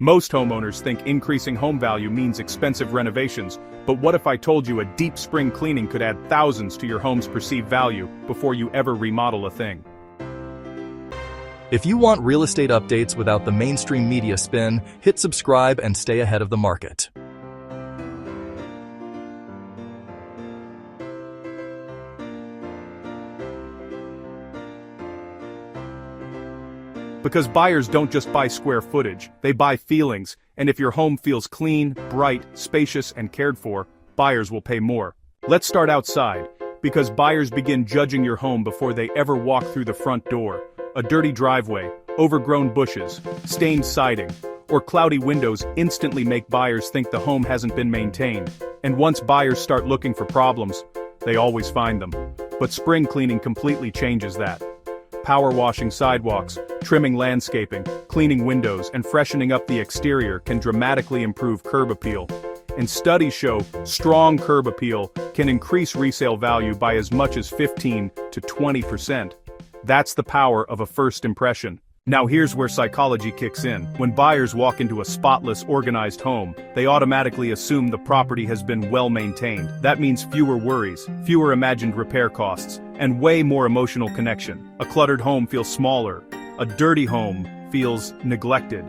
Most homeowners think increasing home value means expensive renovations, but what if I told you a deep spring cleaning could add thousands to your home's perceived value before you ever remodel a thing? If you want real estate updates without the mainstream media spin, hit subscribe and stay ahead of the market. Because buyers don't just buy square footage, they buy feelings, and if your home feels clean, bright, spacious, and cared for, buyers will pay more. Let's start outside, because buyers begin judging your home before they ever walk through the front door. A dirty driveway, overgrown bushes, stained siding, or cloudy windows instantly make buyers think the home hasn't been maintained. And once buyers start looking for problems, they always find them. But spring cleaning completely changes that. Power washing sidewalks, trimming landscaping, cleaning windows, and freshening up the exterior can dramatically improve curb appeal. And studies show strong curb appeal can increase resale value by as much as 15 to 20%. That's the power of a first impression. Now here's where psychology kicks in. When buyers walk into a spotless, organized home, they automatically assume the property has been well maintained. That means fewer worries, fewer imagined repair costs, and way more emotional connection. A cluttered home feels smaller. A dirty home feels neglected.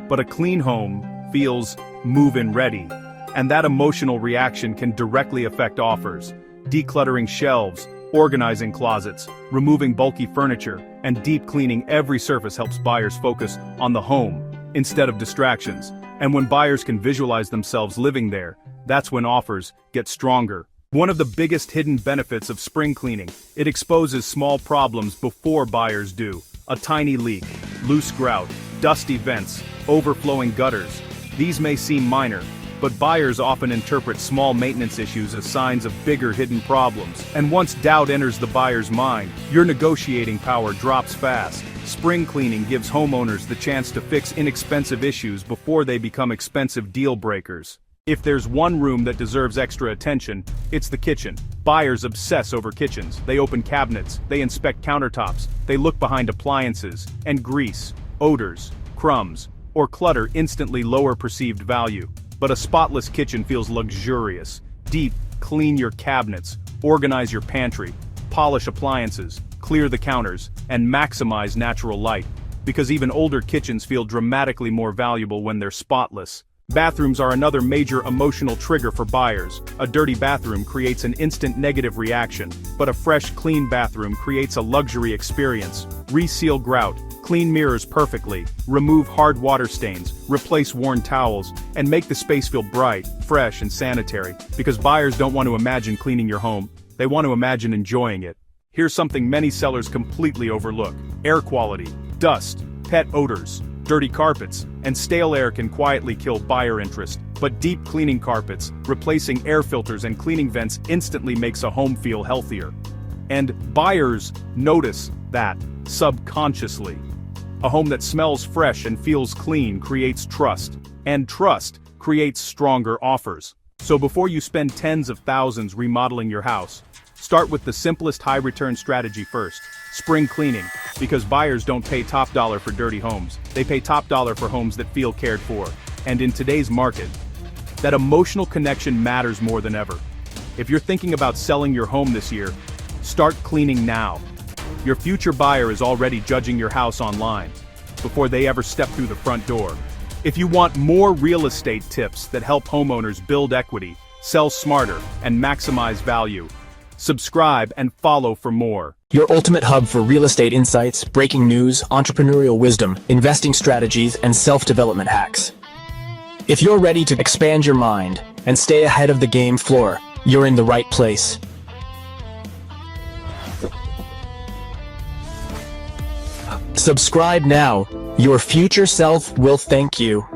But a clean home feels move-in ready. And that emotional reaction can directly affect offers. Decluttering shelves, organizing closets, removing bulky furniture, and deep cleaning every surface helps buyers focus on the home instead of distractions. And when buyers can visualize themselves living there, that's when offers get stronger. One of the biggest hidden benefits of spring cleaning, it exposes small problems before buyers do. A tiny leak, loose grout, dusty vents, overflowing gutters. These may seem minor, but buyers often interpret small maintenance issues as signs of bigger hidden problems. And once doubt enters the buyer's mind, your negotiating power drops fast. Spring cleaning gives homeowners the chance to fix inexpensive issues before they become expensive deal breakers. If there's one room that deserves extra attention, it's the kitchen. Buyers obsess over kitchens. They open cabinets, they inspect countertops, they look behind appliances, and grease, odors, crumbs, or clutter instantly lower perceived value. But a spotless kitchen feels luxurious. Deep, clean your cabinets, organize your pantry, polish appliances, clear the counters, and maximize natural light. Because even older kitchens feel dramatically more valuable when they're spotless. Bathrooms are another major emotional trigger for buyers. A dirty bathroom creates an instant negative reaction, but a fresh, clean bathroom creates a luxury experience. Reseal grout, clean mirrors perfectly, remove hard water stains, replace worn towels, and make the space feel bright, fresh, and sanitary. Because buyers don't want to imagine cleaning your home, they want to imagine enjoying it. Here's something many sellers completely overlook. Air quality, dust, pet odors, dirty carpets, and stale air can quietly kill buyer interest. But deep cleaning carpets, replacing air filters and cleaning vents instantly makes a home feel healthier. And buyers notice that subconsciously. A home that smells fresh and feels clean creates trust, and trust creates stronger offers. So before you spend tens of thousands remodeling your house, start with the simplest high-return strategy first. Spring cleaning, because buyers don't pay top dollar for dirty homes, they pay top dollar for homes that feel cared for. And in today's market, that emotional connection matters more than ever. If you're thinking about selling your home this year, start cleaning now. Your future buyer is already judging your house online, before they ever step through the front door. If you want more real estate tips that help homeowners build equity, sell smarter, and maximize value, subscribe and follow for more. Your ultimate hub for real estate insights, breaking news, entrepreneurial wisdom, investing strategies, and self-development hacks. If you're ready to expand your mind and stay ahead of the game floor, you're in the right place. Subscribe now. Your future self will thank you.